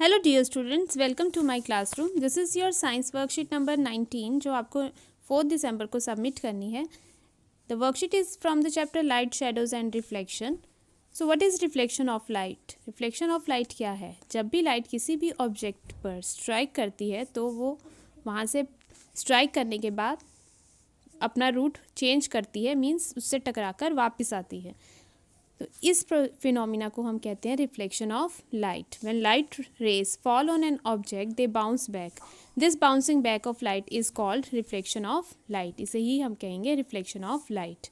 Hello dear students, welcome to my classroom. This is your science worksheet number 19 जो आपको 4 दिसंबर को submit करनी है। The worksheet is from the chapter light, shadows and reflection. So what is reflection of light? Reflection of light क्या है? जब भी लाइट किसी भी ऑब्जेक्ट पर स्ट्राइक करती है तो वो वहाँ से स्ट्राइक करने के बाद अपना रूट चेंज करती है, मीन्स उससे टकराकर वापस आती है। तो इस फिनोमिना को हम कहते हैं reflection of light. When light rays fall on an object they bounce back. This bouncing back of light is called reflection of light. इसे ही हम कहेंगे रिफ्लेक्शन ऑफ लाइट।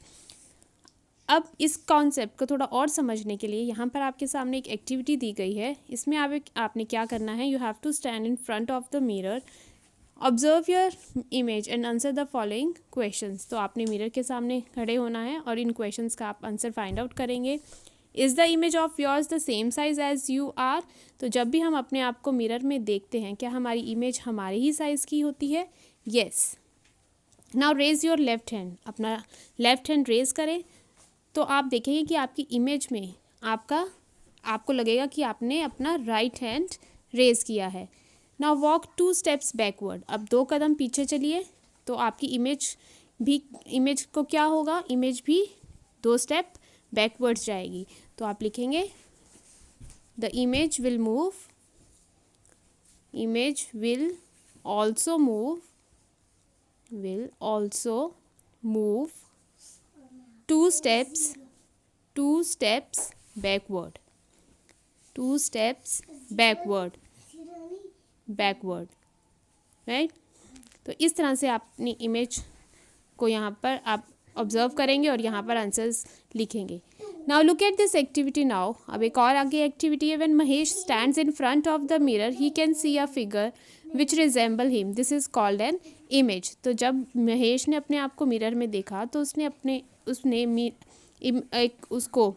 अब इस कॉन्सेप्ट को थोड़ा और समझने के लिए यहाँ पर आपके सामने एक एक्टिविटी दी गई है। इसमें आपने क्या करना है, you have to stand in front of the mirror, observe your image and answer the following questions. तो आपने मिरर के सामने खड़े होना है और इन क्वेश्चंस का आप आंसर फाइंड आउट करेंगे। Is the image of yours the same size as you are? तो जब भी हम अपने आप को मिरर में देखते हैं, क्या हमारी इमेज हमारे ही साइज़ की होती है? Yes. Now raise your left hand. अपना लेफ्ट हैंड रेज करें तो आप देखेंगे कि आपकी इमेज में आपको लगेगा कि आपने अपना राइट हैंड रेज किया है। Now walk 2 steps backward. अब 2 कदम पीछे चलिए तो आपकी इमेज को क्या होगा, इमेज भी 2 स्टेप बैकवर्ड्स जाएगी। तो आप लिखेंगे the image will also move 2 steps backward, 2 steps backward, right. तो इस तरह से आप अपनी इमेज को यहाँ पर आप ऑब्जर्व करेंगे और यहाँ पर आंसर्स लिखेंगे। Now look at this activity now. अब एक और आगे एक्टिविटी है। When Mahesh stands in front of the mirror he can see a figure which resemble him. This is called an image. तो जब महेश ने अपने आप को मिरर में देखा तो उसको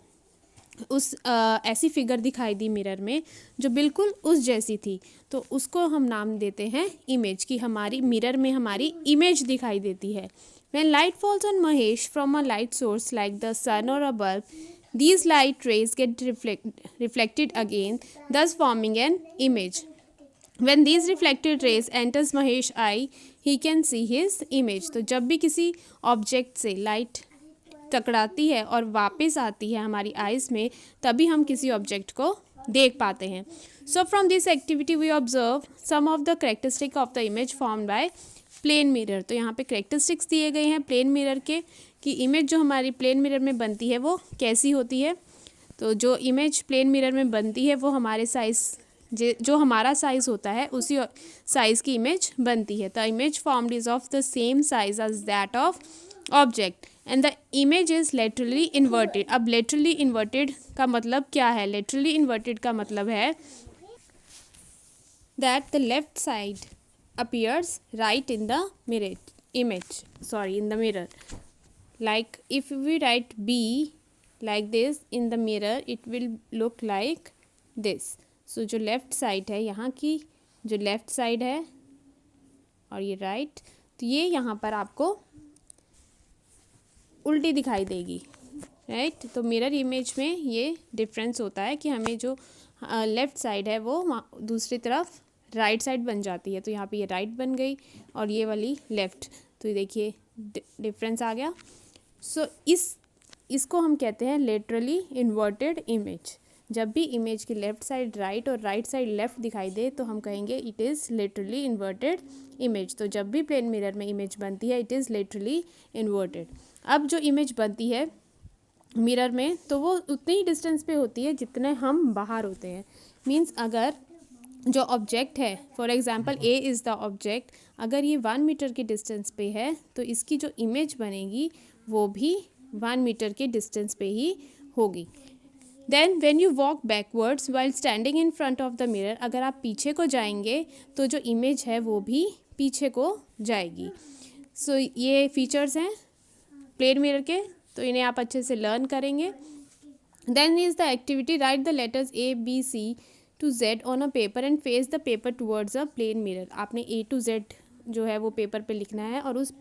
ऐसी फिगर दिखाई दी मिरर में जो बिल्कुल उस जैसी थी। तो उसको हम नाम देते हैं इमेज, कि हमारी मिरर में हमारी इमेज दिखाई देती है। When light falls on Mahesh from a light source like the sun or a bulb, these light rays get reflected again, thus forming an image. When these reflected rays enters Mahesh's eye, he can see his image. तो जब भी किसी object से light टकराती है और वापस आती है हमारी आइज़ में, तभी हम किसी ऑब्जेक्ट को देख पाते हैं। So from this activity we observe some of the characteristic of the image formed by plane mirror. तो यहाँ पे करेक्टरिस्टिक्स दिए गए हैं प्लेन मिरर के, कि इमेज जो हमारी प्लेन मिरर में बनती है वो कैसी होती है। तो जो इमेज प्लेन मिरर में बनती है वो हमारे साइज़ जो हमारा साइज़ होता है उसी साइज़ की इमेज बनती है। The image formed is of the same size as that of object and the image is laterally inverted. अब लेटरली इन्वर्टेड का मतलब क्या है? लेटरली इन्वर्टेड का मतलब है that the left side appears right in the mirror. Like if we write B like this in the mirror, it will look like this. So जो left side है, यहाँ की जो लेफ़्ट साइड है और ये राइट, तो ये यहाँ पर आपको उल्टी दिखाई देगी, राइट। तो मिरर इमेज में ये डिफरेंस होता है कि हमें जो लेफ़्ट साइड है वो दूसरी तरफ राइट साइड बन जाती है। तो यहाँ पे ये राइट बन गई और ये वाली लेफ़्ट। तो ये देखिए डिफरेंस आ गया। सो इसको हम कहते हैं लेटरली इन्वर्टेड इमेज। जब भी इमेज की लेफ़्ट साइड राइट और राइट साइड लेफ़्ट दिखाई दे तो हम कहेंगे it is laterally inverted image. तो जब भी प्लेन मिरर में इमेज बनती है इट इज़ लेटरली इन्वर्टेड। अब जो इमेज बनती है मिरर में तो वो उतनी ही डिस्टेंस पे होती है जितने हम बाहर होते हैं। मीन्स अगर जो ऑब्जेक्ट है, for example A is the object, अगर ये 1 मीटर के डिस्टेंस पे है तो इसकी जो इमेज बनेगी वो भी 1 मीटर के डिस्टेंस पे ही होगी। Then when you walk backwards while standing in front of the mirror, अगर आप पीछे को जाएंगे तो जो इमेज है वो भी पीछे को जाएगी। सो ये फीचर्स हैं प्लेन मिरर के, तो इन्हें आप अच्छे से लर्न करेंगे। Then is the activity write the letters A B C to Z on a paper and face the paper towards a plane mirror। आपने A to Z जो है वो पेपर पे लिखना है और उस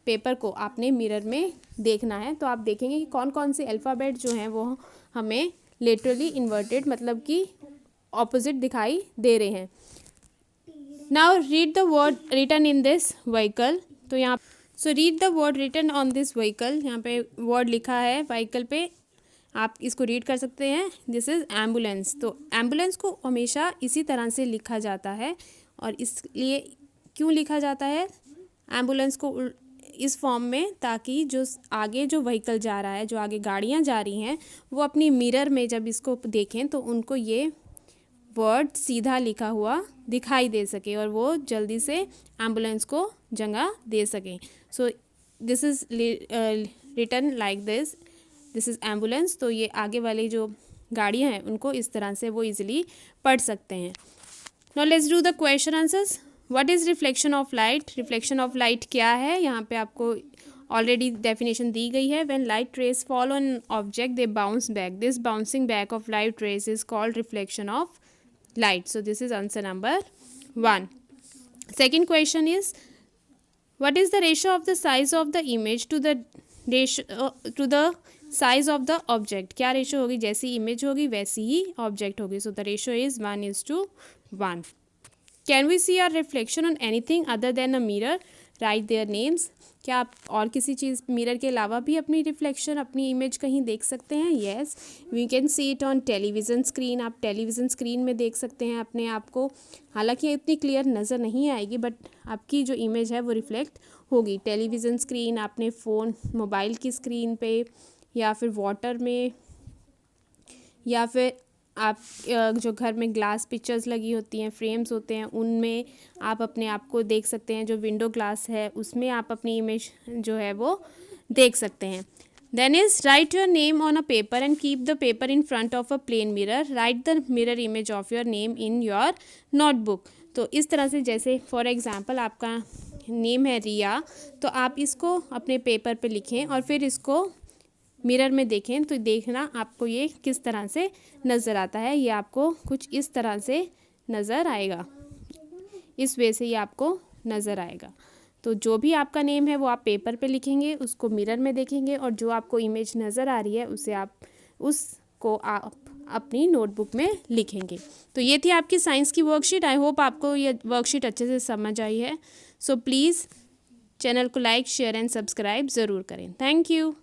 पेपर को आपने मिरर में देखना है। तो आप देखेंगे कि कौन कौन से अल्फ़ाबेट जो हैं वो हमें लेटरली इन्वर्टेड मतलब कि ऑपोजिट दिखाई दे रहे हैं। Now read the word written in this vehicle. तो यहाँ so read the word written on this vehicle, यहाँ पे वर्ड लिखा है व्हीकल पे, आप इसको रीड कर सकते हैं। This is ambulance. तो एम्बुलेंस को हमेशा इसी तरह से लिखा जाता है, और इसलिए क्यों लिखा जाता है एम्बुलेंस को इस फॉर्म में, ताकि जो आगे जो व्हीकल जा रहा है, जो आगे गाड़ियाँ जा रही हैं, वो अपनी मिरर में जब इसको देखें तो उनको ये वर्ड सीधा लिखा हुआ दिखाई दे सके और वो जल्दी से एम्बुलेंस को जगह दे सकें। So this is written like this, this is ambulance. तो ये आगे वाली जो गाड़ियाँ हैं उनको इस तरह से वो इजीली पढ़ सकते हैं। Now let's do the question answers. What is reflection of light? Reflection of light क्या है? यहाँ पे आपको ऑलरेडी डेफिनेशन दी गई है। When light rays fall on object they bounce back, this bouncing back of light rays is called reflection of light. So this is answer number 1. Second question is, what is the ratio of the size of the image to the ratio to the size of the object? क्या ratio होगी? जैसी image होगी वैसी ही object होगी। So the ratio is 1:1. Can we see our reflection on anything other than a mirror? Write their names. क्या आप और किसी चीज़ मिरर के अलावा भी अपनी रिफ्लेक्शन, अपनी इमेज कहीं देख सकते हैं? Yes, we can see it on television screen. आप टेलीविज़न स्क्रीन में देख सकते हैं अपने आप को। हालांकि इतनी क्लियर नज़र नहीं आएगी, बट आपकी जो इमेज है वो रिफ्लेक्ट होगी। टेलीविज़न स्क्रीन, आपने फ़ोन मोबाइल की स्क्रीन पे, या फिर वाटर में, या फिर आप जो घर में ग्लास पिक्चर्स लगी होती हैं, फ्रेम्स होते हैं, उनमें आप अपने आप को देख सकते हैं। जो विंडो ग्लास है उसमें आप अपनी इमेज जो है वो देख सकते हैं। Then is write your name on a paper and keep the paper in front of a plane mirror. Write the mirror image of your name in your notebook. तो इस तरह से, जैसे फॉर एग्जाम्पल आपका नेम है रिया, तो आप इसको अपने पेपर पे लिखें और फिर इसको मिरर में देखें, तो देखना आपको ये किस तरह से नज़र आता है। ये आपको कुछ इस तरह से नज़र आएगा, इस वे से ये आपको नज़र आएगा। तो जो भी आपका नेम है वो आप पेपर पे लिखेंगे, उसको मिरर में देखेंगे, और जो आपको इमेज नज़र आ रही है उसे उसको आप अपनी नोटबुक में लिखेंगे। तो ये थी आपकी साइंस की वर्कशीट। आई होप आपको ये वर्कशीट अच्छे से समझ आई है। सो प्लीज़ चैनल को लाइक, शेयर एंड सब्सक्राइब ज़रूर करें। Thank you.